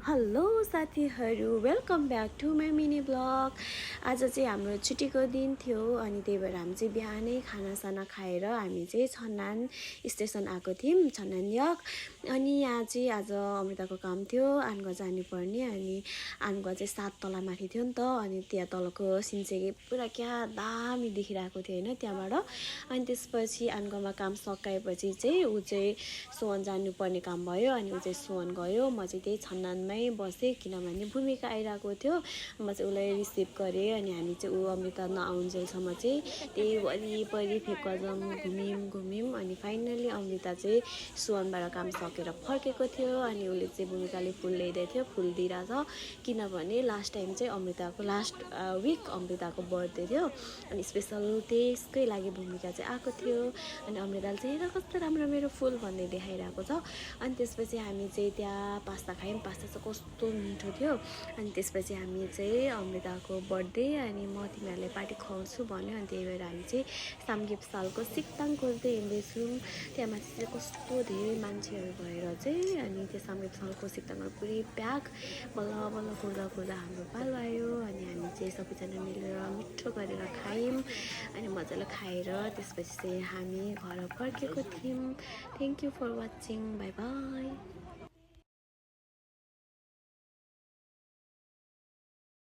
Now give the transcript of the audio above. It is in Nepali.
हेलो साथीहरू, welcome back to my mini blog. आज चाहिँ हाम्रो छुट्टीको दिन थियो अनि त्यही भएर हामी चाहिँ बिहानै खानासाना खाएर हामी चाहिँ छन्नान स्टेसन आएको थियौँ, छन्नान यक। अनि यहाँ चाहिँ आज अमृताको काम थियो, आनगढ जानुपर्ने। अनि आनगढ चाहिँ 7 तला माथि थियो नि त, अनि त्यहाँ तलको सिन चाहिँ पुरा क्या दामी देखिरहेको थियो होइन त्यहाँबाट। अनि त्यसपछि आनगढमा काम सकाएपछि चाहिँ ऊ चाहिँ सोवन जानुपर्ने काम भयो, अनि ऊ चाहिँ सोवन गयो। म चाहिँ त्यही छन्नानमै बसेँ किनभने भूमिका आइरहेको थियो। म चाहिँ उसलाई रिसिभ गरेँ अनि हामी चाहिँ ऊ अमृता नआउन्जेलसम्म चाहिँ त्यही वरिपरि फेक्वाजम घुम्यौँ अनि फाइनली अमृता चाहिँ सोवनबाट काम सकेर फर्केको थियो। अनि उसले चाहिँ भूमिकाले फुल ल्याइदिएको थियो, फुल दिइरहेछ किनभने लास्ट टाइम चाहिँ अमृताको लास्ट विक अमृताको बर्थडे थियो अनि स्पेसल त्यसकै लागि भूमिका चाहिँ आएको थियो। अनि अमृताले चाहिँ हेर कस्तो राम्रो मेरो फुल भन्दै देखाइरहेको छ। अनि त्यसपछि हामी चाहिँ त्यहाँ पास्ता खायौँ, पास्ता चाहिँ कस्तो मिठो थियो। अनि त्यसपछि हामी चाहिँ अमृताको बर्थडे अनि म तिमीहरूलाई पार्टी खुवाउँछु भन्यो। अनि त्यही भएर हामी चाहिँ सामगिप सालको सिक्ताङ खोज्दै हिँड्दैछौँ। त्यहाँ माथि चाहिँ कस्तो धेरै मान्छेहरू भएर चाहिँ अनि त्यो सामगिप सालको सिक्ताङमा पुरै प्याक बल्ल बल्ल कुर्दा हाम्रो पालो आयो। अनि हामी चाहिँ सबैजना मिलेर मिठो गरेर खायौँ अनि मजाले खाएर त्यसपछि चाहिँ हामी घर फर्केको थियौँ। Thank you for watching, bye by.